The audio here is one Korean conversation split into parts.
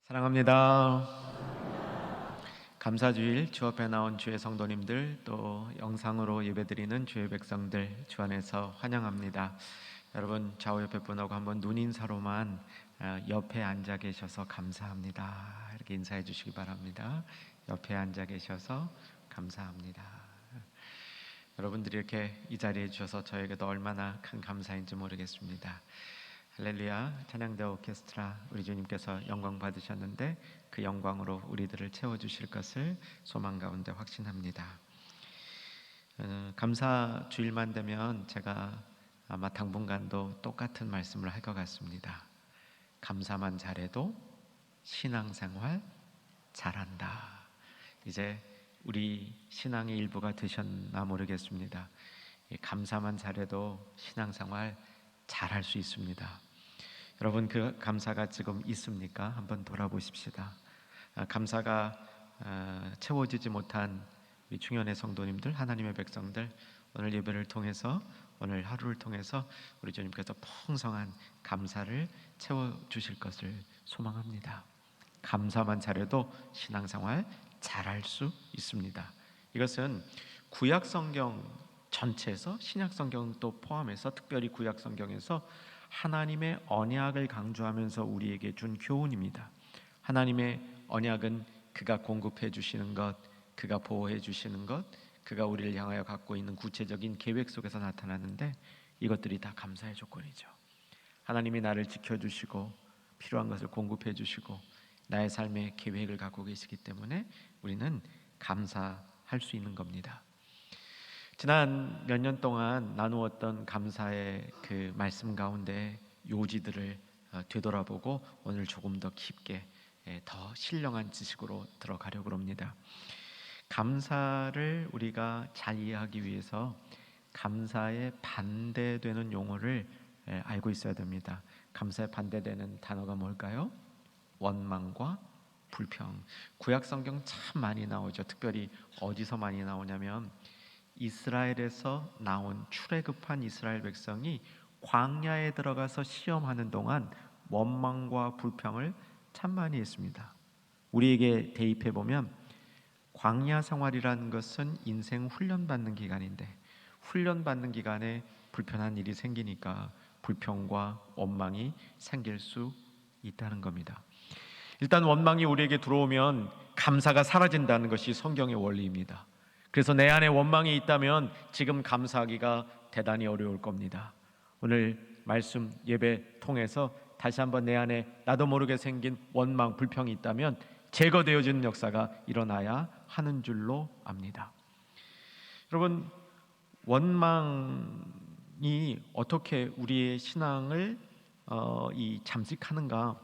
사랑합니다. 감사주일 주 앞에 나온 주의 성도님들, 또 영상으로 예배드리는 주의 백성들 주 안에서 환영합니다. 여러분 좌우 옆에 분하고 한번 눈인사로만 옆에 앉아 계셔서 감사합니다 이렇게 인사해 주시기 바랍니다. 옆에 앉아 계셔서 감사합니다. 여러분들이 이렇게 이 자리에 주셔서 저에게도 얼마나 큰 감사인지 모르겠습니다. 할렐루야. 찬양대 오케스트라, 우리 주님께서 영광 받으셨는데 그 영광으로 우리들을 채워주실 것을 소망 가운데 확신합니다. 감사 주일만 되면 제가 아마 당분간도 똑같은 말씀을 할 것 같습니다. 감사만 잘해도 신앙생활 잘한다. 이제 우리 신앙의 일부가 되셨나 모르겠습니다. 감사만 잘해도 신앙생활 잘할 수 있습니다. 여러분, 그 감사가 지금 있습니까? 한번 돌아보십시다. 감사가 채워지지 못한 우리 중연의 성도님들, 하나님의 백성들, 오늘 예배를 통해서, 오늘 하루를 통해서 우리 주님께서 풍성한 감사를 채워주실 것을 소망합니다. 감사만 잘해도 신앙생활 잘할 수 있습니다. 이것은 구약 성경 전체에서, 신약 성경도 포함해서, 특별히 구약 성경에서 하나님의 언약을 강조하면서 우리에게 준 교훈입니다. 하나님의 언약은 그가 공급해 주시는 것, 그가 보호해 주시는 것, 그가 우리를 향하여 갖고 있는 구체적인 계획 속에서 나타나는데, 이것들이 다 감사의 조건이죠. 하나님이 나를 지켜주시고 필요한 것을 공급해 주시고 나의 삶의 계획을 갖고 계시기 때문에 우리는 감사할 수 있는 겁니다. 지난 몇 년 동안 나누었던 감사의 그 말씀 가운데 요지들을 되돌아보고 오늘 조금 더 깊게, 더 신령한 지식으로 들어가려고 합니다. 감사를 우리가 잘 이해하기 위해서 감사에 반대되는 용어를 알고 있어야 됩니다. 감사에 반대되는 단어가 뭘까요? 원망과 불평. 구약 성경 참 많이 나오죠. 특별히 어디서 많이 나오냐면 이스라엘에서 나온 출애굽한 이스라엘 백성이 광야에 들어가서 시험하는 동안 원망과 불평을 참 많이 했습니다. 우리에게 대입해 보면 광야 생활이라는 것은 인생 훈련받는 기간인데, 훈련받는 기간에 불편한 일이 생기니까 불평과 원망이 생길 수 있다는 겁니다. 일단 원망이 우리에게 들어오면 감사가 사라진다는 것이 성경의 원리입니다. 그래서 내 안에 원망이 있다면 지금 감사하기가 대단히 어려울 겁니다. 오늘 말씀 예배 통해서 다시 한번 내 안에 나도 모르게 생긴 원망, 불평이 있다면 제거되어지는 역사가 일어나야 하는 줄로 압니다. 여러분, 원망이 어떻게 우리의 신앙을 잠식하는가,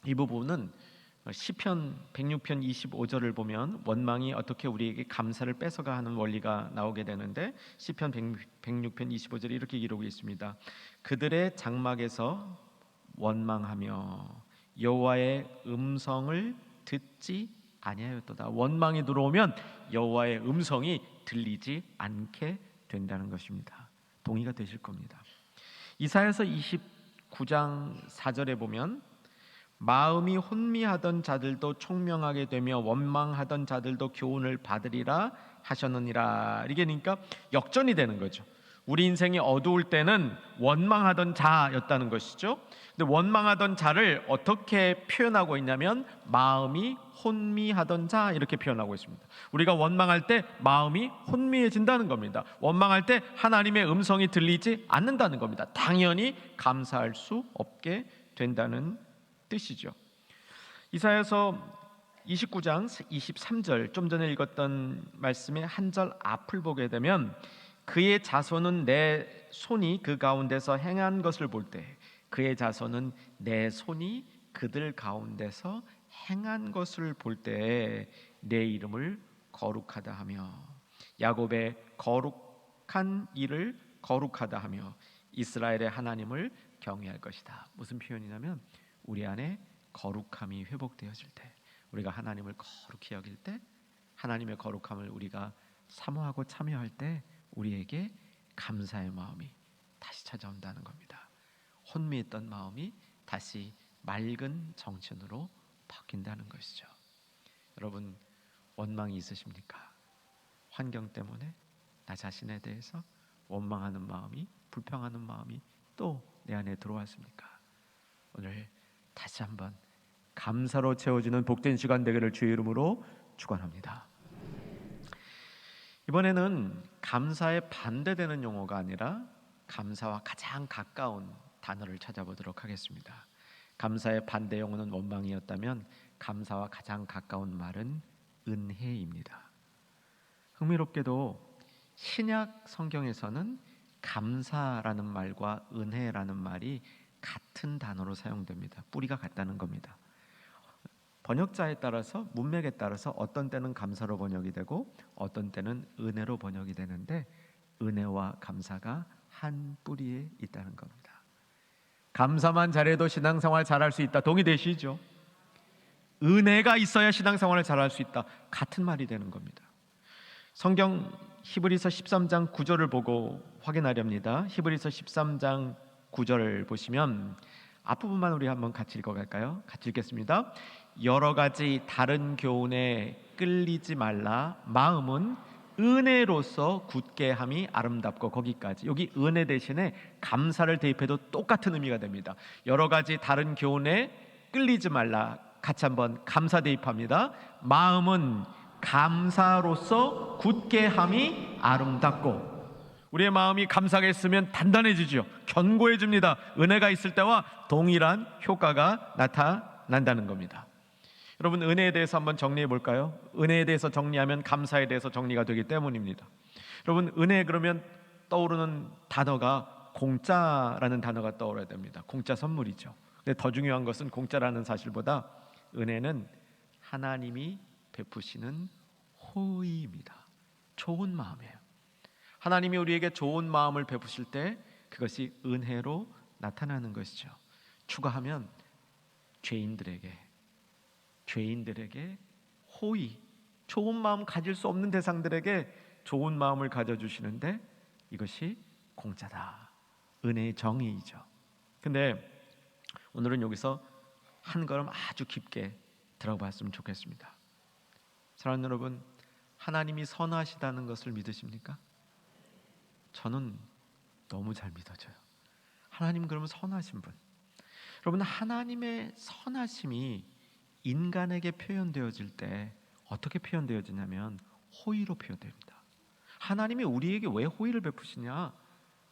이 부분은 시편 106편 25절을 보면 원망이 어떻게 우리에게 감사를 뺏어가 하는 원리가 나오게 되는데, 시편 106편 25절에 이렇게 기록이 있습니다. 그들의 장막에서 원망하며 여호와의 음성을 듣지 아니하였도다. 원망이 들어오면 여호와의 음성이 들리지 않게 된다는 것입니다. 동의가 되실 겁니다. 이사야서 29장 4절에 보면 마음이 혼미하던 자들도 총명하게 되며 원망하던 자들도 교훈을 받으리라 하셨느니라. 이게 그러니까 역전이 되는 거죠. 우리 인생이 어두울 때는 원망하던 자였다는 것이죠. 근데 원망하던 자를 어떻게 표현하고 있냐면 마음이 혼미하던 자, 이렇게 표현하고 있습니다. 우리가 원망할 때 마음이 혼미해진다는 겁니다. 원망할 때 하나님의 음성이 들리지 않는다는 겁니다. 당연히 감사할 수 없게 된다는 뜻이죠. 이사야서 29장 23절, 좀 전에 읽었던 말씀의 한 절 앞을 보게 되면 그의 자손은 내 손이 그 가운데서 행한 것을 볼 때, 그의 자손은 내 손이 그들 가운데서 행한 것을 볼 때 내 이름을 거룩하다 하며, 야곱의 거룩한 일을 거룩하다 하며 이스라엘의 하나님을 경외할 것이다. 무슨 표현이냐면 우리 안에 거룩함이 회복되어질 때, 우리가 하나님을 거룩히 여길 때, 하나님의 거룩함을 우리가 사모하고 참여할 때 우리에게 감사의 마음이 다시 찾아온다는 겁니다. 혼미했던 마음이 다시 맑은 정신으로 바뀐다는 것이죠. 여러분, 원망이 있으십니까? 환경 때문에 나 자신에 대해서 원망하는 마음이, 불평하는 마음이 또 내 안에 들어왔습니까? 오늘 다시 한번 감사로 채워지는 복된 시간 되기를 주의 이름으로 축원합니다. 이번에는 감사에 반대되는 용어가 아니라 감사와 가장 가까운 단어를 찾아보도록 하겠습니다. 감사의 반대 용어는 원망이었다면 감사와 가장 가까운 말은 은혜입니다. 흥미롭게도 신약 성경에서는 감사라는 말과 은혜라는 말이 같은 단어로 사용됩니다. 뿌리가 같다는 겁니다. 번역자에 따라서, 문맥에 따라서 어떤 때는 감사로 번역이 되고 어떤 때는 은혜로 번역이 되는데, 은혜와 감사가 한 뿌리에 있다는 겁니다. 감사만 잘해도 신앙생활 잘할 수 있다. 동의되시죠? 은혜가 있어야 신앙생활을 잘할 수 있다. 같은 말이 되는 겁니다. 성경 히브리서 13장 9절을 보고 확인하렵니다. 히브리서 13장 9절을 보시면 앞부분만 우리 한번 같이 읽어갈까요? 같이 읽겠습니다. 여러 가지 다른 교훈에 끌리지 말라. 마음은 은혜로서 굳게 함이 아름답고, 거기까지. 여기 은혜 대신에 감사를 대입해도 똑같은 의미가 됩니다. 여러 가지 다른 교훈에 끌리지 말라. 같이 한번 감사 대입합니다. 마음은 감사로서 굳게 함이 아름답고. 우리의 마음이 감사가 있으면 단단해지죠. 견고해집니다. 은혜가 있을 때와 동일한 효과가 나타난다는 겁니다. 여러분, 은혜에 대해서 한번 정리해 볼까요? 은혜에 대해서 정리하면 감사에 대해서 정리가 되기 때문입니다. 여러분, 은혜 그러면 떠오르는 단어가 공짜라는 단어가 떠오르야 됩니다. 공짜 선물이죠. 근데 더 중요한 것은 공짜라는 사실보다 은혜는 하나님이 베푸시는 호의입니다. 좋은 마음이에요. 하나님이 우리에게 좋은 마음을 베푸실 때 그것이 은혜로 나타나는 것이죠. 추가하면 죄인들에게 호의, 좋은 마음 가질 수 없는 대상들에게 좋은 마음을 가져주시는데 이것이 공짜다. 은혜의 정의이죠. 근데 오늘은 여기서 한 걸음 아주 깊게 들어봤으면 좋겠습니다. 사랑하는 여러분, 하나님이 선하시다는 것을 믿으십니까? 저는 너무 잘 믿어져요. 하나님 그러면 선하신 분. 여러분, 하나님의 선하심이 인간에게 표현되어질 때 어떻게 표현되어지냐면 호의로 표현됩니다. 하나님이 우리에게 왜 호의를 베푸시냐?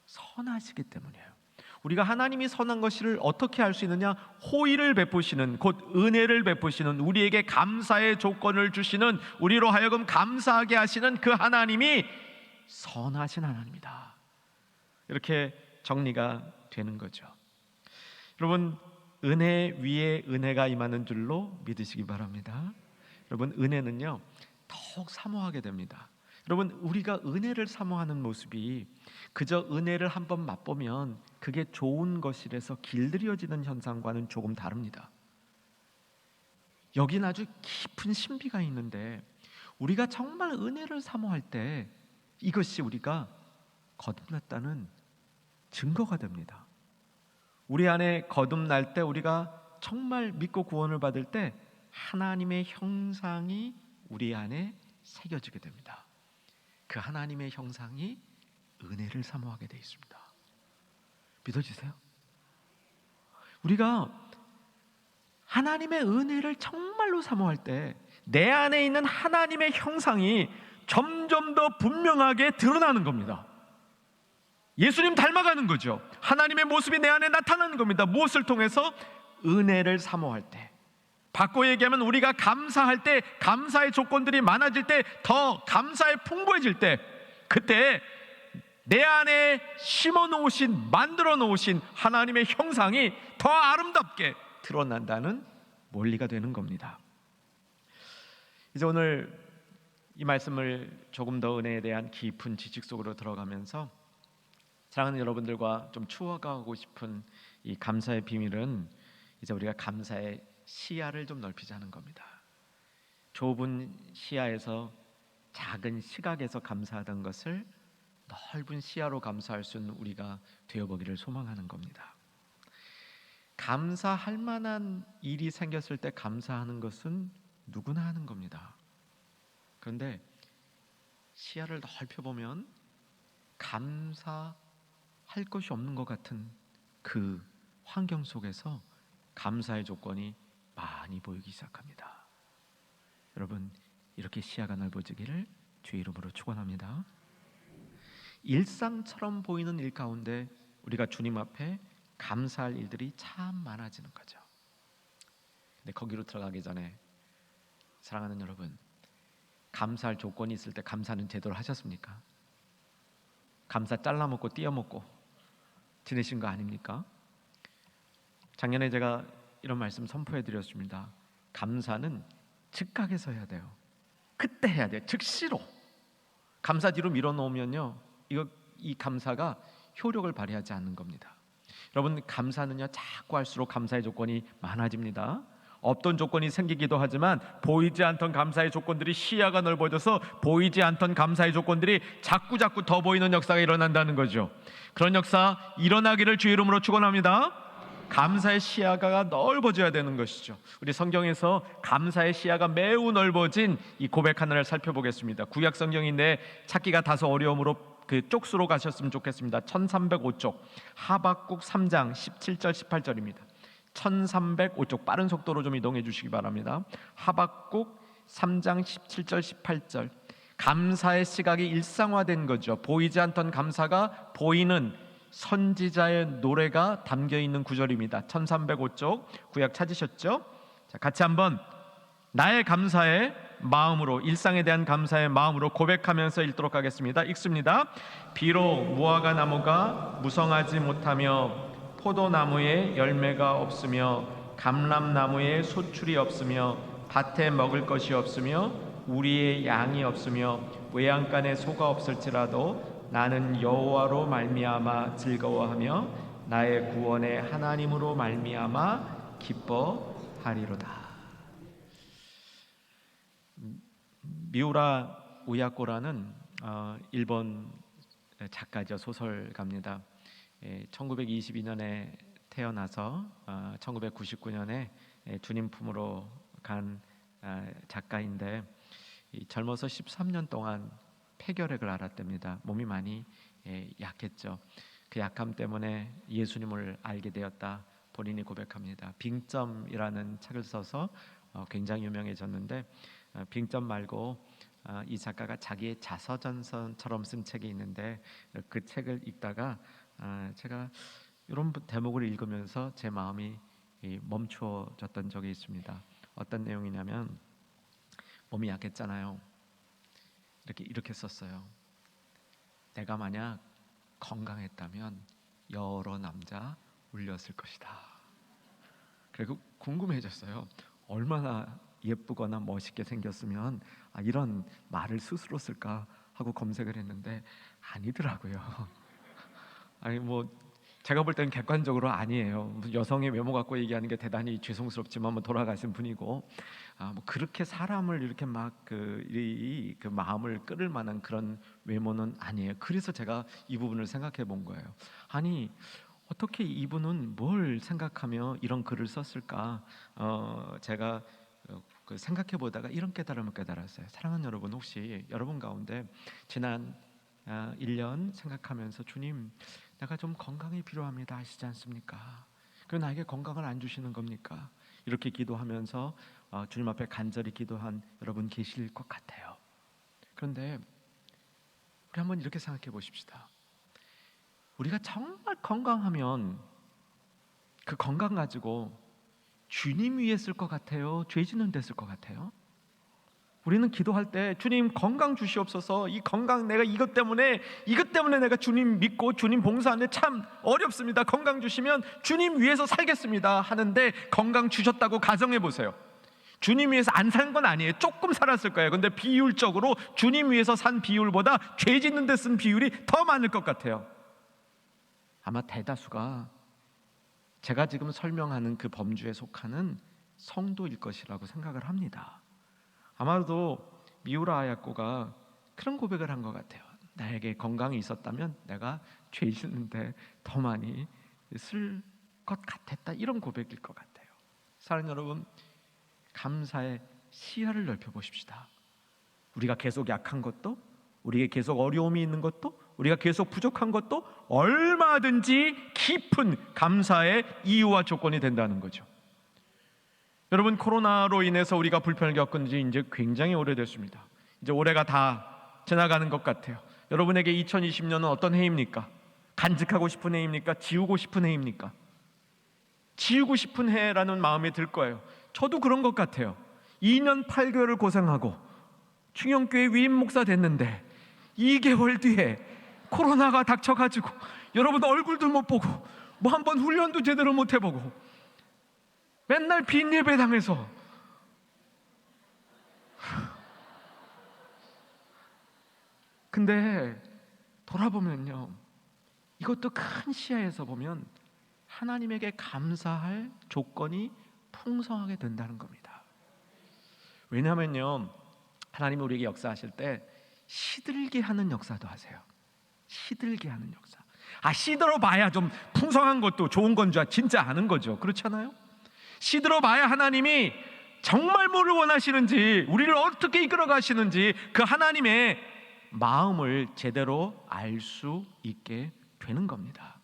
선하시기 때문이에요. 우리가 하나님이 선한 것을 어떻게 알 수 있느냐? 호의를 베푸시는, 곧 은혜를 베푸시는, 우리에게 감사의 조건을 주시는, 우리로 하여금 감사하게 하시는 그 하나님이 선하신 하나님이다. 이렇게 정리가 되는 거죠. 여러분, 은혜 위에 은혜가 임하는 줄로 믿으시기 바랍니다. 여러분, 은혜는요 더욱 사모하게 됩니다. 여러분, 우리가 은혜를 사모하는 모습이 그저 은혜를 한번 맛보면 그게 좋은 것이라서 길들여지는 현상과는 조금 다릅니다. 여긴 아주 깊은 신비가 있는데, 우리가 정말 은혜를 사모할 때 이것이 우리가 거듭났다는 증거가 됩니다. 우리 안에 거듭날 때, 우리가 정말 믿고 구원을 받을 때 하나님의 형상이 우리 안에 새겨지게 됩니다. 그 하나님의 형상이 은혜를 사모하게 되어 있습니다. 믿어지세요? 우리가 하나님의 은혜를 정말로 사모할 때 내 안에 있는 하나님의 형상이 점점 더 분명하게 드러나는 겁니다. 예수님 닮아가는 거죠. 하나님의 모습이 내 안에 나타나는 겁니다. 무엇을 통해서? 은혜를 사모할 때. 바꿔 얘기하면 우리가 감사할 때, 감사의 조건들이 많아질 때, 더 감사에 풍부해질 때, 그때 내 안에 심어 놓으신, 만들어 놓으신 하나님의 형상이 더 아름답게 드러난다는 원리가 되는 겁니다. 이제 오늘 이 말씀을 조금 더 은혜에 대한 깊은 지식 속으로 들어가면서 사랑하는 여러분들과 좀 추억하고 싶은 이 감사의 비밀은, 이제 우리가 감사의 시야를 좀 넓히자는 겁니다. 좁은 시야에서, 작은 시각에서 감사하던 것을 넓은 시야로 감사할 수 있는 우리가 되어보기를 소망하는 겁니다. 감사할 만한 일이 생겼을 때 감사하는 것은 누구나 하는 겁니다. 그런데 시야를 넓혀보면 감사할 것이 없는 것 같은 그 환경 속에서 감사의 조건이 많이 보이기 시작합니다. 여러분, 이렇게 시야가 넓어지기를 주의 이름으로 축원합니다. 일상처럼 보이는 일 가운데 우리가 주님 앞에 감사할 일들이 참 많아지는 거죠. 근데 거기로 들어가기 전에 사랑하는 여러분, 감사할 조건이 있을 때 감사는 제대로 하셨습니까? 감사 잘라먹고 띄어먹고 지내신 거 아닙니까? 작년에 제가 이런 말씀 선포해 드렸습니다. 감사는 즉각에서 해야 돼요. 그때 해야 돼요. 즉시로. 감사 뒤로 밀어놓으면요, 이 감사가 효력을 발휘하지 않는 겁니다. 여러분, 감사는요 자꾸 할수록 감사의 조건이 많아집니다. 없던 조건이 생기기도 하지만 보이지 않던 감사의 조건들이 시야가 넓어져서 보이지 않던 감사의 조건들이 자꾸 더 보이는 역사가 일어난다는 거죠. 그런 역사 일어나기를 주의 이름으로 축원합니다. 감사의 시야가 넓어져야 되는 것이죠. 우리 성경에서 감사의 시야가 매우 넓어진 이 고백 하나를 살펴보겠습니다. 구약 성경인데 찾기가 다소 어려움으로 그 쪽수로 가셨으면 좋겠습니다. 1305쪽 하박국 3장 17절 18절입니다. 1305쪽 빠른 속도로 좀 이동해 주시기 바랍니다. 하박국 3장 17절 18절. 감사의 시각이 일상화된 거죠. 보이지 않던 감사가 보이는 선지자의 노래가 담겨 있는 구절입니다. 1305쪽 구약 찾으셨죠? 자, 같이 한번 나의 감사의 마음으로, 일상에 대한 감사의 마음으로 고백하면서 읽도록 하겠습니다. 읽습니다. 비록 무화과 나무가 무성하지 못하며 포도나무에 열매가 없으며 감람나무에 소출이 없으며 밭에 먹을 것이 없으며 우리의 양이 없으며 외양간에 소가 없을지라도 나는 여호와로 말미암아 즐거워하며 나의 구원의 하나님으로 말미암아 기뻐하리로다. 미우라 우야코라는 일본 작가죠. 소설가입니다. 1922년에 태어나서 1999년에 주님 품으로 간 작가인데 젊어서 13년 동안 폐결핵을 앓았답니다. 몸이 많이 약했죠. 그 약함 때문에 예수님을 알게 되었다 본인이 고백합니다. 빙점이라는 책을 써서 굉장히 유명해졌는데 빙점 말고 이 작가가 자기의 자서전서처럼 쓴 책이 있는데 그 책을 읽다가 제가 이런 대목을 읽으면서 제 마음이 멈추어졌던 적이 있습니다. 어떤 내용이냐면 몸이 약했잖아요. 이렇게 썼어요. 내가 만약 건강했다면 여러 남자 울렸을 것이다. 그리고 궁금해졌어요. 얼마나 예쁘거나 멋있게 생겼으면 이런 말을 스스로 쓸까 하고 검색을 했는데 아니더라고요. 아니 제가 볼 때는 객관적으로 아니에요. 여성의 외모 갖고 얘기하는 게 대단히 죄송스럽지만 돌아가신 분이고 그렇게 사람을 이렇게 막 그 마음을 끌을 만한 그런 외모는 아니에요. 그래서 제가 이 부분을 생각해 본 거예요. 아니 어떻게 이분은 뭘 생각하며 이런 글을 썼을까? 제가 생각해 보다가 이런 깨달음을 깨달았어요. 사랑하는 여러분, 혹시 여러분 가운데 지난 1년 생각하면서 주님, 내가 좀 건강이 필요합니다 하시지 않습니까? 그럼 나에게 건강을 안 주시는 겁니까? 이렇게 기도하면서 주님 앞에 간절히 기도한 여러분 계실 것 같아요. 그런데 우리 한번 이렇게 생각해 보십시다. 우리가 정말 건강하면 그 건강 가지고 주님 위에 쓸 것 같아요? 죄 짓는 데 쓸 것 같아요? 우리는 기도할 때 주님 건강 주시옵소서, 이 건강 내가 이것 때문에 내가 주님 믿고 주님 봉사하는데 참 어렵습니다. 건강 주시면 주님 위해서 살겠습니다 하는데 건강 주셨다고 가정해 보세요. 주님 위해서 안 산 건 아니에요. 조금 살았을 거예요. 근데 비율적으로 주님 위해서 산 비율보다 죄 짓는 데 쓴 비율이 더 많을 것 같아요. 아마 대다수가 제가 지금 설명하는 그 범주에 속하는 성도일 것이라고 생각을 합니다. 아마도 미우라 아야코가 그런 고백을 한 것 같아요. 나에게 건강이 있었다면 내가 죄 짓는데 더 많이 쓸 것 같았다, 이런 고백일 것 같아요. 사랑하는 여러분, 감사의 시야를 넓혀 보십시다. 우리가 계속 약한 것도, 우리에게 계속 어려움이 있는 것도, 우리가 계속 부족한 것도 얼마든지 깊은 감사의 이유와 조건이 된다는 거죠. 여러분, 코로나로 인해서 우리가 불편을 겪은 지 이제 굉장히 오래됐습니다. 이제 올해가 다 지나가는 것 같아요. 여러분에게 2020년은 어떤 해입니까? 간직하고 싶은 해입니까? 지우고 싶은 해입니까? 지우고 싶은 해라는 마음이 들 거예요. 저도 그런 것 같아요. 2년 8개월을 고생하고 충영교회 위임 목사 됐는데 2개월 뒤에 코로나가 닥쳐가지고 여러분 얼굴도 못 보고 뭐 한번 훈련도 제대로 못 해보고 맨날 빈 예배당에서 근데 돌아보면요, 이것도 큰 시야에서 보면 하나님에게 감사할 조건이 풍성하게 된다는 겁니다. 왜냐하면요, 하나님이 우리에게 역사하실 때 시들게 하는 역사도 하세요. 시들게 하는 역사. 시들어 봐야 좀 풍성한 것도 좋은 건 줄 진짜 아는 거죠. 그렇잖아요? 시들어 봐야 하나님이 정말 뭐를 원하시는지, 우리를 어떻게 이끌어 가시는지 그 하나님의 마음을 제대로 알 수 있게 되는 겁니다.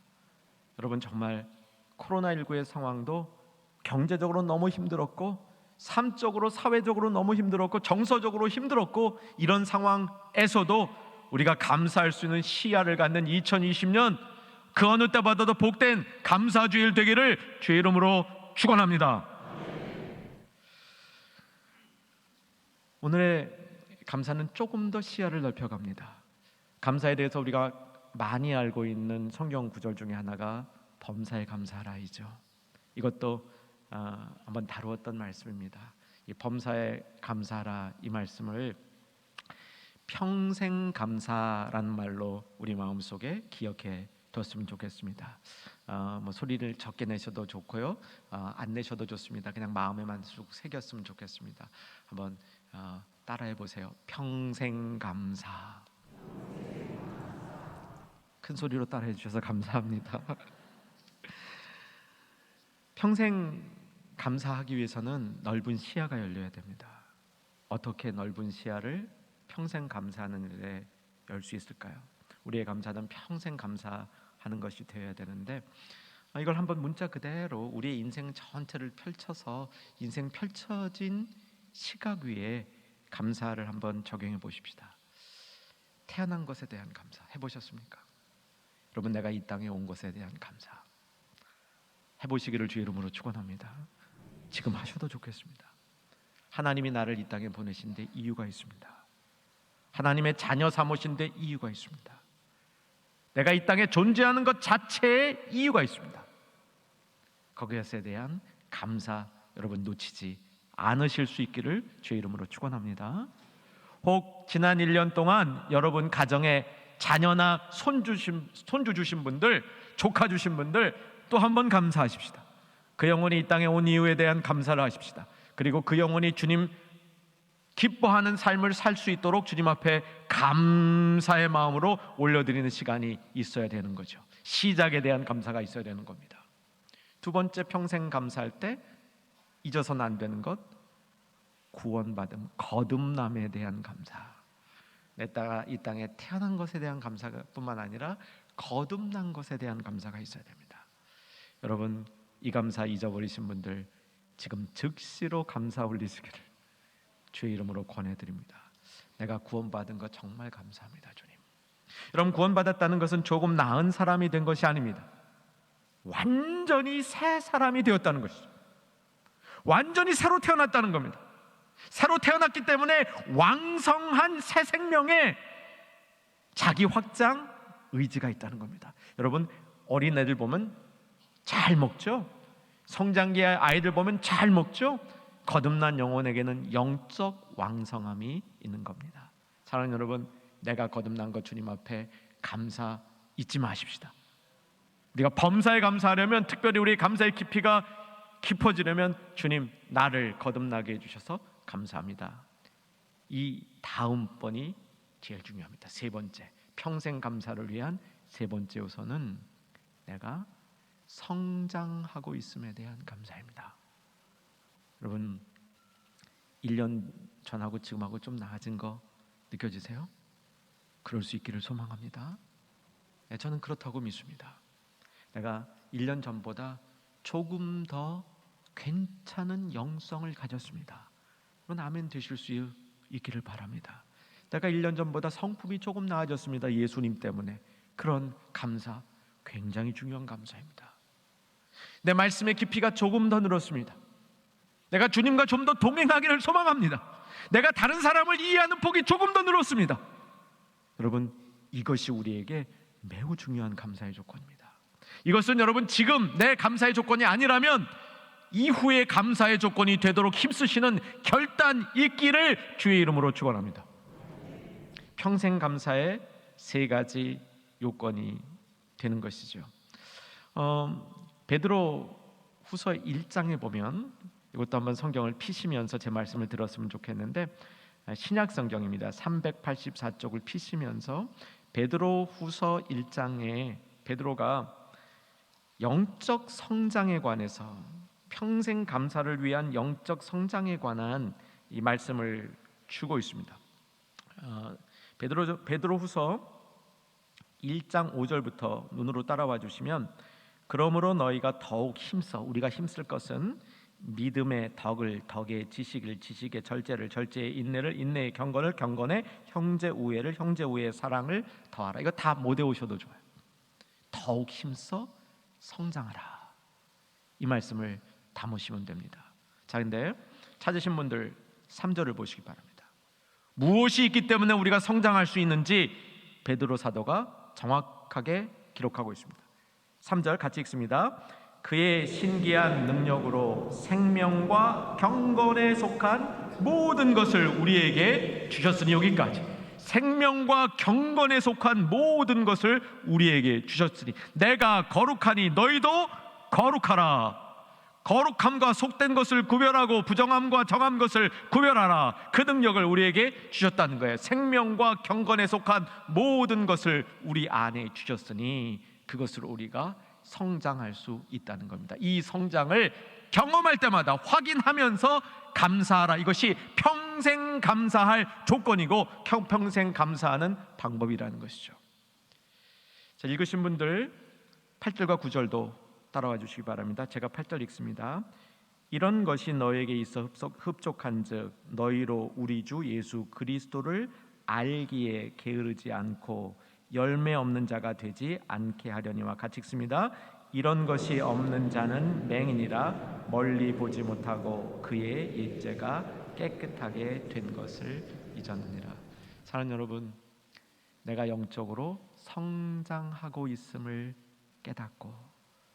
여러분, 정말 코로나19의 상황도 경제적으로 너무 힘들었고, 삶적으로 사회적으로 너무 힘들었고, 정서적으로 힘들었고, 이런 상황에서도 우리가 감사할 수 있는 시야를 갖는 2020년, 그 어느 때보다도 복된 감사주일 되기를 주의 이름으로 축원합니다. 오늘의 감사는 조금 더 시야를 넓혀갑니다. 감사에 대해서 우리가 많이 알고 있는 성경 구절 중에 하나가 범사에 감사하라이죠. 이것도 한번 다루었던 말씀입니다. 이 범사에 감사하라, 이 말씀을 평생 감사라는 말로 우리 마음속에 기억해 뒀으면 좋겠습니다. 뭐 소리를 적게 내셔도 좋고요, 안 내셔도 좋습니다. 그냥 마음에만 쑥 새겼으면 좋겠습니다. 한번 따라해 보세요. 평생 감사. 큰 소리로 따라해 주셔서 감사합니다. 평생 감사하기 위해서는 넓은 시야가 열려야 됩니다. 어떻게 넓은 시야를 평생 감사하는 일에 열 수 있을까요? 우리의 감사는 평생 감사하는 것이 되어야 되는데, 이걸 한번 문자 그대로 우리의 인생 전체를 펼쳐서 인생 펼쳐진 시각 위에 감사를 한번 적용해 보십시다. 태어난 것에 대한 감사 해보셨습니까? 여러분, 내가 이 땅에 온 것에 대한 감사 해보시기를 주의 이름으로 축원합니다. 지금 하셔도 좋겠습니다. 하나님이 나를 이 땅에 보내신 데 이유가 있습니다. 하나님의 자녀 삼으신 데 이유가 있습니다. 내가 이 땅에 존재하는 것 자체에 이유가 있습니다. 거기에 대한 감사, 여러분 놓치지 않으실 수 있기를 주의 이름으로 축원합니다. 혹 지난 1년 동안 여러분 가정에 자녀나 손주 주신 분들, 조카 주신 분들 또 한 번 감사하십시다. 그 영혼이 이 땅에 온 이유에 대한 감사를 하십시다. 그리고 그 영혼이 주님 기뻐하는 삶을 살 수 있도록 주님 앞에 감사의 마음으로 올려드리는 시간이 있어야 되는 거죠. 시작에 대한 감사가 있어야 되는 겁니다. 두 번째, 평생 감사할 때 잊어서는 안 되는 것, 구원받음, 거듭남에 대한 감사. 내가 이 땅에 태어난 것에 대한 감사뿐만 아니라 거듭난 것에 대한 감사가 있어야 됩니다. 여러분, 이 감사 잊어버리신 분들 지금 즉시로 감사 올리시기를 주의 이름으로 권해드립니다. 내가 구원받은 것 정말 감사합니다, 주님. 여러분, 구원받았다는 것은 조금 나은 사람이 된 것이 아닙니다. 완전히 새 사람이 되었다는 것이죠. 완전히 새로 태어났다는 겁니다. 새로 태어났기 때문에 왕성한 새 생명에 자기 확장 의지가 있다는 겁니다. 여러분, 어린애들 보면 잘 먹죠? 성장기의 아이들 보면 잘 먹죠? 거듭난 영혼에게는 영적 왕성함이 있는 겁니다. 사랑하는 여러분, 내가 거듭난 것 주님 앞에 감사 잊지 마십시다. 우리가 범사에 감사하려면, 특별히 우리의 감사의 깊이가 깊어지려면 주님, 나를 거듭나게 해주셔서 감사합니다. 이 다음 번이 제일 중요합니다. 세 번째, 평생 감사를 위한 세 번째 우선은 내가 성장하고 있음에 대한 감사입니다. 여러분, 1년 전하고 지금하고 좀 나아진 거 느껴지세요? 그럴 수 있기를 소망합니다. 저는 그렇다고 믿습니다. 내가 1년 전보다 조금 더 괜찮은 영성을 가졌습니다. 그런 아멘 되실 수 있기를 바랍니다. 내가 1년 전보다 성품이 조금 나아졌습니다. 예수님 때문에. 그런 감사, 굉장히 중요한 감사입니다. 내 말씀의 깊이가 조금 더 늘었습니다. 내가 주님과 좀 더 동행하기를 소망합니다. 내가 다른 사람을 이해하는 폭이 조금 더 늘었습니다. 여러분, 이것이 우리에게 매우 중요한 감사의 조건입니다. 이것은 여러분, 지금 내 감사의 조건이 아니라면 이후의 감사의 조건이 되도록 힘쓰시는 결단 있기를 주의 이름으로 축원합니다. 평생 감사의 3가지 요건이 되는 것이죠. 베드로 후서 1장에 보면, 이것도 한번 성경을 피시면서 제 말씀을 들었으면 좋겠는데, 신약 성경입니다. 384쪽을 피시면서 베드로 후서 1장에 베드로가 영적 성장에 관해서, 평생 감사를 위한 영적 성장에 관한 이 말씀을 주고 있습니다. 베드로 후서 1장 5절부터 눈으로 따라와 주시면, 그러므로 너희가 더욱 힘써, 우리가 힘쓸 것은 믿음의 덕의 지식을 지식의 절제를 절제의 인내를 인내의 경건을 경건의 형제 우애를 형제 우애의 사랑을 더하라. 이거 다 못 외우셔도 좋아요. 더욱 힘써 성장하라. 이 말씀을 담으시면 됩니다. 자, 근데 찾으신 분들 3절을 보시기 바랍니다. 무엇이 있기 때문에 우리가 성장할 수 있는지 베드로 사도가 정확하게 기록하고 있습니다. 3절 같이 읽습니다. 그의 신기한 능력으로 생명과 경건에 속한 모든 것을 우리에게 주셨으니, 여기까지 생명과 경건에 속한 모든 것을 우리에게 주셨으니 내가 거룩하니 너희도 거룩하라. 거룩함과 속된 것을 구별하고 부정함과 정한 것을 구별하라. 그 능력을 우리에게 주셨다는 거예요. 생명과 경건에 속한 모든 것을 우리 안에 주셨으니 그것을 우리가 성장할 수 있다는 겁니다. 이 성장을 경험할 때마다 확인하면서 감사하라. 이것이 평생 감사할 조건이고 평생 감사하는 방법이라는 것이죠. 자, 읽으신 분들 8절과 9절도 따라와 주시기 바랍니다. 제가 8절 읽습니다. 이런 것이 너에게 있어 흡족한즉 너희로 우리 주 예수 그리스도를 알기에 게으르지 않고 열매 없는 자가 되지 않게 하려니와. 같이 읽습니다. 이런 것이 없는 자는 맹인이라 멀리 보지 못하고 그의 일제가 깨끗하게 된 것을 잊었느니라. 사랑하는 여러분, 내가 영적으로 성장하고 있음을 깨닫고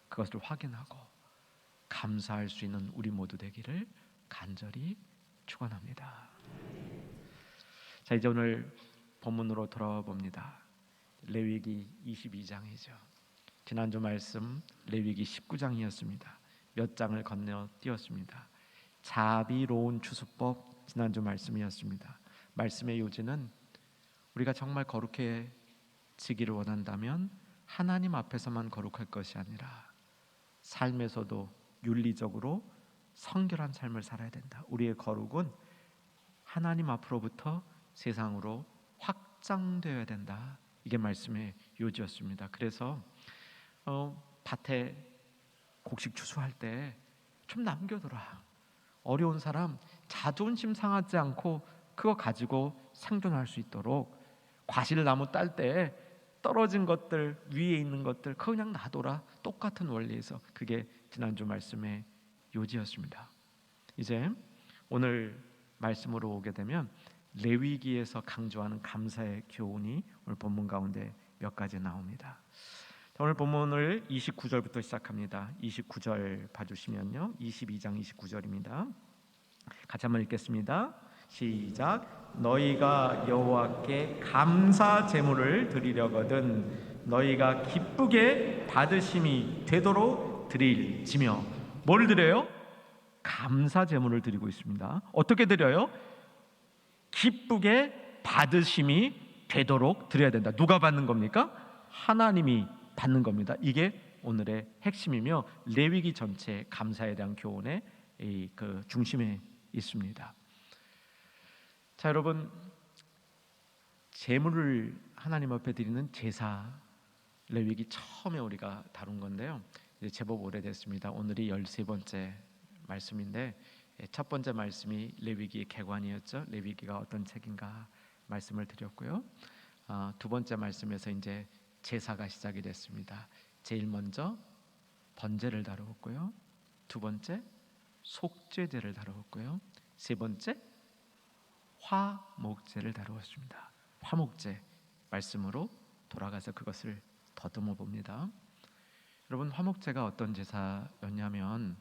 그것을 확인하고 감사할 수 있는 우리 모두 되기를 간절히 축원합니다. 자, 이제 오늘 본문으로 돌아와 봅니다. 레위기 22장이죠. 지난주 말씀 레위기 19장이었습니다. 몇 장을 건너뛰었습니다. 자비로운 추수법 지난주 말씀이었습니다. 말씀의 요지는 우리가 정말 거룩해지기를 원한다면 하나님 앞에서만 거룩할 것이 아니라 삶에서도 윤리적으로 성결한 삶을 살아야 된다. 우리의 거룩은 하나님 앞으로부터 세상으로 확장되어야 된다. 이게 말씀의 요지였습니다. 그래서 밭에 곡식 추수할 때 좀 남겨둬라. 어려운 사람 자존심 상하지 않고 그거 가지고 생존할 수 있도록 과실나무 딸 때 떨어진 것들 위에 있는 것들 그거 그냥 놔둬라. 똑같은 원리에서 그게 지난주 말씀의 요지였습니다. 이제 오늘 말씀으로 오게 되면 레위기에서 강조하는 감사의 교훈이 오늘 본문 가운데 몇 가지 나옵니다. 오늘 본문을 29절부터 시작합니다. 29절 봐주시면요, 22장 29절입니다. 같이 한번 읽겠습니다. 시작. 너희가 여호와께 감사 제물을 드리려거든 너희가 기쁘게 받으심이 되도록 드릴지며. 뭘 드려요? 감사 제물을 드리고 있습니다. 어떻게 드려요? 기쁘게 받으심이 되도록 드려야 된다. 누가 받는 겁니까? 하나님이 받는 겁니다. 이게 오늘의 핵심이며 레위기 전체 감사에 대한 교훈의 그 중심에 있습니다. 자, 여러분, 제물을 하나님 앞에 드리는 제사, 레위기 처음에 우리가 다룬 건데요. 이제 제법 오래됐습니다. 오늘이 13번째 말씀인데, 첫 번째 말씀이 레위기의 개관이었죠. 레위기가 어떤 책인가 말씀을 드렸고요. 두 번째 말씀에서 이제 제사가 시작이 됐습니다. 제일 먼저 번제를 다루었고요. 두 번째 속죄제를 다루었고요. 세 번째 화목제를 다루었습니다. 화목제 말씀으로 돌아가서 그것을 더듬어 봅니다. 여러분, 화목제가 어떤 제사였냐면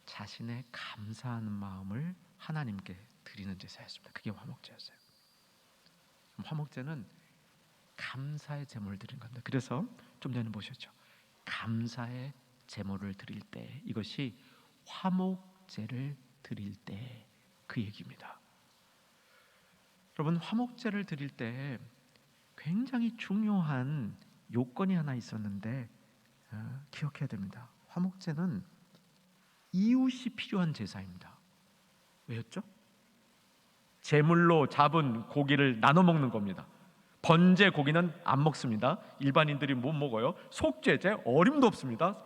자신의 감사하는 마음을 하나님께 드리는 제사였습니다. 그게 화목제였어요. 화목제는 감사의 제물을 드린 겁니다. 그래서 좀 전에 보셨죠? 감사의 제물을 드릴 때, 이것이 화목제를 드릴 때 그 얘기입니다. 여러분, 화목제를 드릴 때 굉장히 중요한 요건이 하나 있었는데 기억해야 됩니다. 화목제는 이웃이 필요한 제사입니다. 왜였죠? 제물로 잡은 고기를 나눠 먹는 겁니다. 번제 고기는 안 먹습니다. 일반인들이 못 먹어요. 속죄제 어림도 없습니다.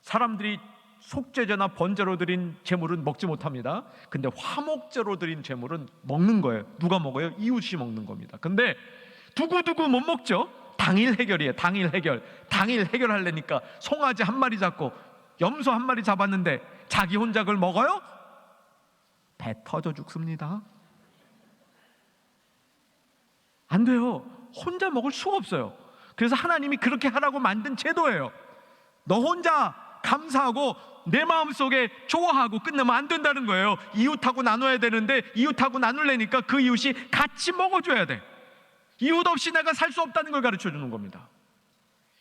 사람들이 속죄제나 번제로 드린 제물은 먹지 못합니다. 근데 화목제로 드린 제물은 먹는 거예요. 누가 먹어요? 이웃이 먹는 겁니다. 근데 두고두고 못 먹죠. 당일 해결이에요. 당일 해결하려니까 송아지 한 마리 잡고 염소 한 마리 잡았는데 자기 혼자 그걸 먹어요? 배 터져 죽습니다. 안 돼요. 혼자 먹을 수가 없어요. 그래서 하나님이 그렇게 하라고 만든 제도예요. 너 혼자 감사하고 내 마음속에 좋아하고 끝내면 안 된다는 거예요. 이웃하고 나눠야 되는데 이웃하고 나누려니까 그 이웃이 같이 먹어줘야 돼. 이웃 없이 내가 살 수 없다는 걸 가르쳐 주는 겁니다.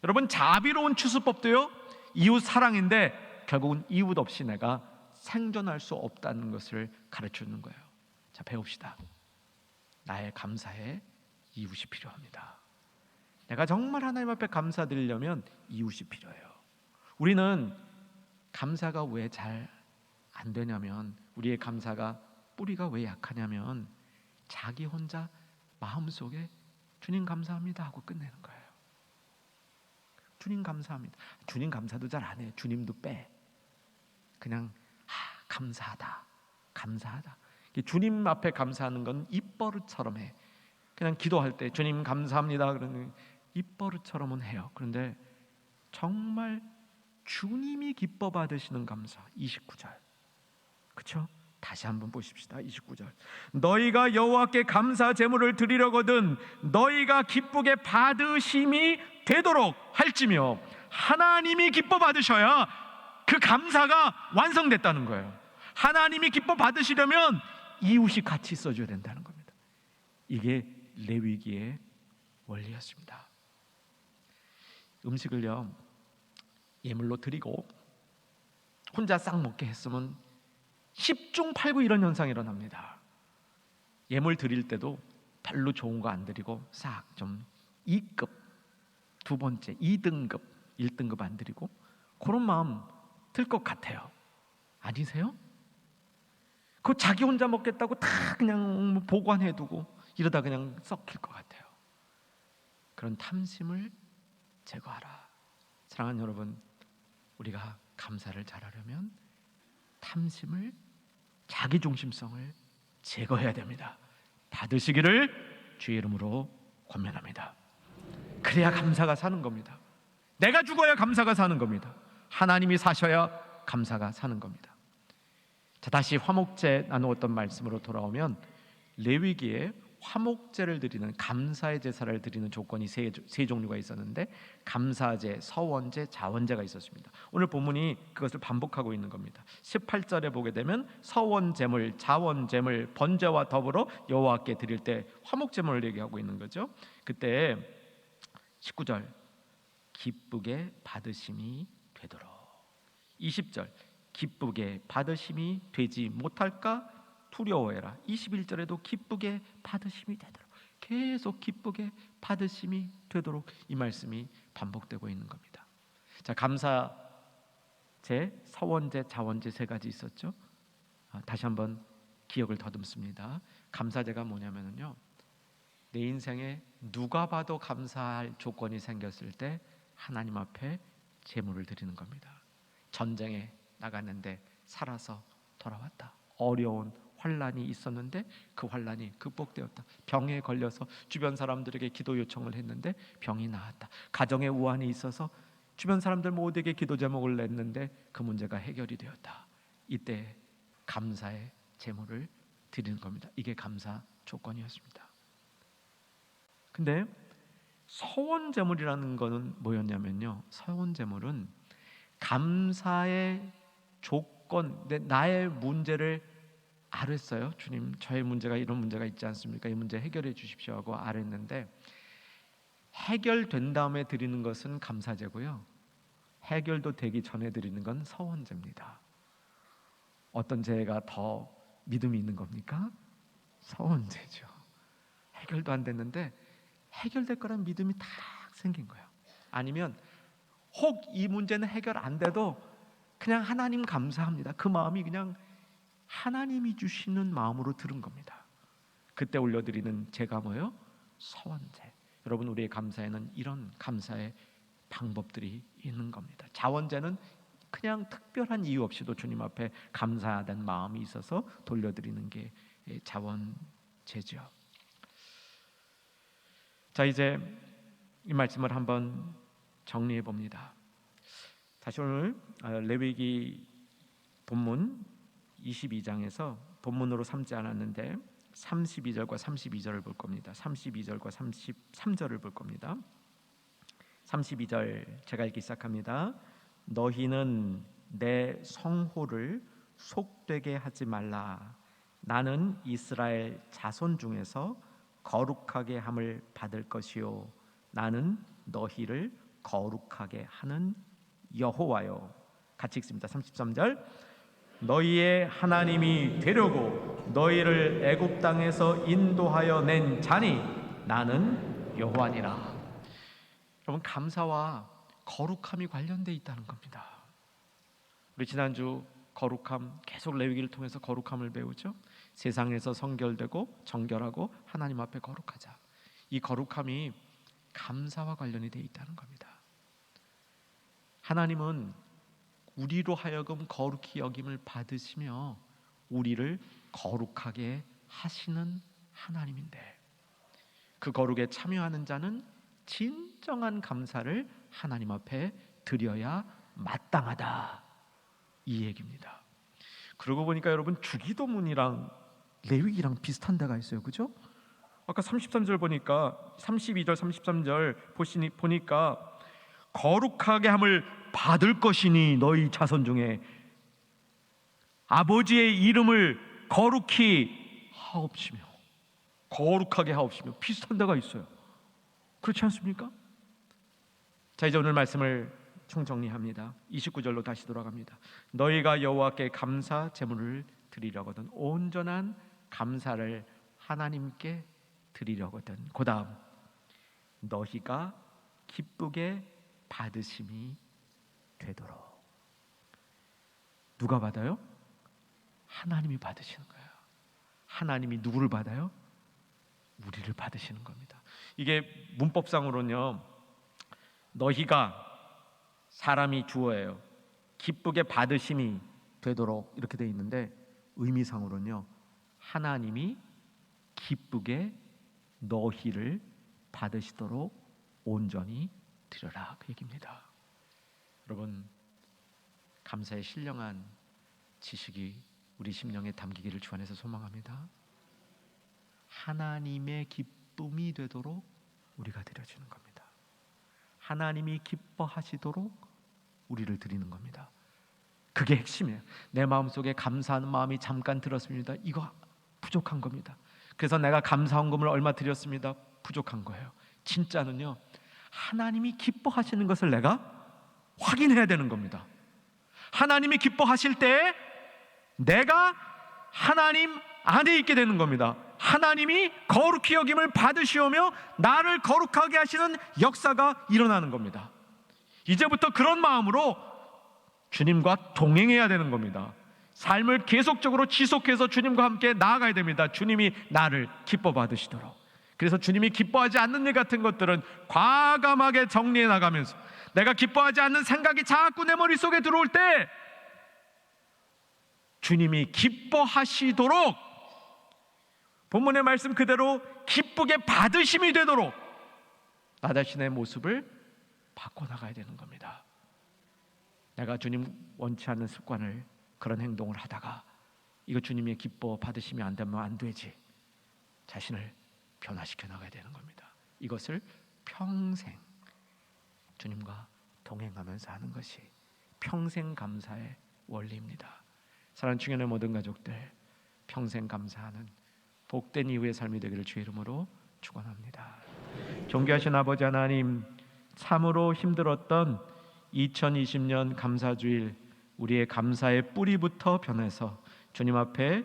여러분, 자비로운 추수법도요, 이웃 사랑인데 결국은 이웃 없이 내가 생존할 수 없다는 것을 가르쳐 주는 거예요. 자, 배웁시다. 나의 감사에 이웃이 필요합니다. 내가 정말 하나님 앞에 감사드리려면 이웃이 필요해요. 우리는 감사가 왜 잘 안 되냐면, 우리의 감사가 뿌리가 왜 약하냐면 자기 혼자 마음속에 주님 감사합니다 하고 끝내는 거예요. 주님 감사합니다. 주님 감사도 잘 안 해. 주님도 빼. 그냥 감사하다. 주님 앞에 감사하는 건 입버릇처럼 해. 그냥 기도할 때 주님 감사합니다 그러는 입버릇처럼은 해요. 그런데 정말 주님이 기뻐 받으시는 감사, 29절, 그렇죠? 다시 한번 보십시다. 29절, 너희가 여호와께 감사 제물을 드리려거든 너희가 기쁘게 받으심이 되도록 할지며, 하나님이 기뻐 받으셔야 그 감사가 완성됐다는 거예요. 하나님이 기뻐 받으시려면 이웃이 같이 있어줘야 된다는 겁니다. 이게 레위기의 원리였습니다. 음식을요, 예물로 드리고 혼자 싹 먹게 했으면 10중 8구 이런 현상이 일어납니다. 예물 드릴 때도 별로 좋은 거 안 드리고 싹 좀 2급, 두 번째 2등급, 1등급 안 드리고 그런 마음 들 것 같아요. 아니세요? 그거 자기 혼자 먹겠다고 다 그냥 보관해두고 이러다 그냥 썩힐 것 같아요. 그런 탐심을 제거하라. 사랑하는 여러분, 우리가 감사를 잘하려면 탐심을, 자기중심성을 제거해야 됩니다. 받으시기를 주의 이름으로 권면합니다. 그래야 감사가 사는 겁니다. 내가 죽어야 감사가 사는 겁니다. 하나님이 사셔야 감사가 사는 겁니다. 자, 다시 화목제 나누었던 말씀으로 돌아오면, 레위기에 화목제를 드리는, 감사의 제사를 드리는 조건이 세 종류가 있었는데 감사제, 서원제, 자원제가 있었습니다. 오늘 본문이 그것을 반복하고 있는 겁니다. 18절에 보게 되면 서원제물, 자원제물, 번제와 더불어 여호와께 드릴 때 화목제물을 얘기하고 있는 거죠. 그때 19절, 기쁘게 받으심이 되도록. 20절, 기쁘게 받으심이 되지 못할까 두려워해라. 21절에도 기쁘게 받으심이 되도록, 계속 기쁘게 받으심이 되도록 이 말씀이 반복되고 있는 겁니다. 자, 감사제, 서원제, 자원제 세 가지 있었죠. 다시 한번 기억을 더듬습니다. 감사제가 뭐냐면요, 내 인생에 누가 봐도 감사할 조건이 생겼을 때 하나님 앞에 제물을 드리는 겁니다. 전쟁에 나갔는데 살아서 돌아왔다. 어려운 환란이 있었는데 그 환란이 극복되었다. 병에 걸려서 주변 사람들에게 기도 요청을 했는데 병이 나았다. 가정에 우환이 있어서 주변 사람들 모두에게 기도 제목을 냈는데 그 문제가 해결이 되었다. 이때 감사의 제물을 드리는 겁니다. 이게 감사 조건이었습니다. 근데 서원 제물이라는 거는 뭐였냐면요, 서원 제물은 감사의 조건, 나의 문제를 아랬어요. 주님, 저의 문제가 이런 문제가 있지 않습니까? 이 문제 해결해 주십시오 하고 아랬는데, 해결된 다음에 드리는 것은 감사제고요, 해결도 되기 전에 드리는 건 서원제입니다. 어떤 제가 더 믿음이 있는 겁니까? 서원제죠. 해결도 안 됐는데 해결될 거란 믿음이 딱 생긴 거예요. 아니면 혹 이 문제는 해결 안 돼도 그냥 하나님 감사합니다. 그 마음이 그냥 하나님이 주시는 마음으로 들은 겁니다. 그때 올려드리는 제가 뭐예요? 서원제. 여러분, 우리의 감사에는 이런 감사의 방법들이 있는 겁니다. 자원제는 그냥 특별한 이유 없이도 주님 앞에 감사하다는 마음이 있어서 돌려드리는 게 자원제죠. 자, 이제 이 말씀을 한번 정리해 봅니다. 다시 오늘 레위기 본문 22장에서 본문으로 삼지 않았는데 32절과 32절을 볼 겁니다. 32절과 33절을 볼 겁니다. 32절 제가 읽기 시작합니다. 너희는 내 성호를 속되게 하지 말라. 나는 이스라엘 자손 중에서 거룩하게 함을 받을 것이요, 나는 너희를 거룩하게 하는 여호와요. 같이 읽습니다. 33절. 너희의 하나님이 되려고 너희를 애굽 땅에서 인도하여 낸 자니 나는 여호와니라. 여러분, 감사와 거룩함이 관련되어 있다는 겁니다. 우리 지난주 거룩함, 계속 레위기를 통해서 거룩함을 배우죠. 세상에서 성결되고 정결하고 하나님 앞에 거룩하자. 이 거룩함이 감사와 관련이 되어 있다는 겁니다. 하나님은 우리로 하여금 거룩히 여김을 받으시며 우리를 거룩하게 하시는 하나님인데, 그 거룩에 참여하는 자는 진정한 감사를 하나님 앞에 드려야 마땅하다, 이 얘기입니다. 그러고 보니까 여러분, 주기도문이랑 레위기랑 비슷한 데가 있어요. 그죠? 아까 33절 보니까 32절 33절 보니까 거룩하게 함을 받을 것이니 너희 자손 중에 아버지의 이름을 거룩히 하옵시며, 거룩하게 하옵시며, 비슷한 데가 있어요. 그렇지 않습니까? 자, 이제 오늘 말씀을 총정리합니다. 29절로 다시 돌아갑니다. 너희가 여호와께 감사 제물을 드리려거든 온전한 감사를 하나님께 드리려거든 그 다음 너희가 기쁘게 받으심이 되도록. 누가 받아요? 하나님이 받으시는 거예요. 하나님이 누구를 받아요? 우리를 받으시는 겁니다. 이게 문법상으로는요, 너희가 사람이 주어예요. 기쁘게 받으심이 되도록 이렇게 돼 있는데, 의미상으로는요, 하나님이 기쁘게 너희를 받으시도록 온전히 드려라, 그 얘기입니다. 여러분, 감사의 신령한 지식이 우리 심령에 담기기를 주 안에서 소망합니다. 하나님의 기쁨이 되도록 우리가 드려주는 겁니다. 하나님이 기뻐하시도록 우리를 드리는 겁니다. 그게 핵심이에요. 내 마음속에 감사하는 마음이 잠깐 들었습니다. 이거 부족한 겁니다. 그래서 내가 감사헌금을 얼마 드렸습니다. 부족한 거예요. 진짜는요, 하나님이 기뻐하시는 것을 내가 확인해야 되는 겁니다. 하나님이 기뻐하실 때 내가 하나님 안에 있게 되는 겁니다. 하나님이 거룩히 여김을 받으시오며 나를 거룩하게 하시는 역사가 일어나는 겁니다. 이제부터 그런 마음으로 주님과 동행해야 되는 겁니다. 삶을 계속적으로 지속해서 주님과 함께 나아가야 됩니다. 주님이 나를 기뻐 받으시도록. 그래서 주님이 기뻐하지 않는 일 같은 것들은 과감하게 정리해 나가면서, 내가 기뻐하지 않는 생각이 자꾸 내 머릿속에 들어올 때 주님이 기뻐하시도록, 본문의 말씀 그대로 기쁘게 받으심이 되도록 나 자신의 모습을 바꿔나가야 되는 겁니다. 내가 주님 원치 않는 습관을, 그런 행동을 하다가 이거 주님이 기뻐 받으시면 안 되면 안 되지, 자신을 변화시켜 나가야 되는 겁니다. 이것을 평생 주님과 동행하면서 하는 것이 평생 감사의 원리입니다. 사랑하는 충현의 모든 가족들, 평생 감사하는 복된 이후의 삶이 되기를 주의 이름으로 축원합니다. 존귀하신 아버지 하나님, 참으로 힘들었던 2020년 감사주일, 우리의 감사의 뿌리부터 변해서 주님 앞에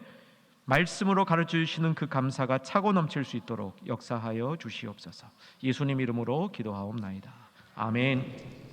말씀으로 가르쳐 주시는 그 감사가 차고 넘칠 수 있도록 역사하여 주시옵소서. 예수님 이름으로 기도하옵나이다. 아멘.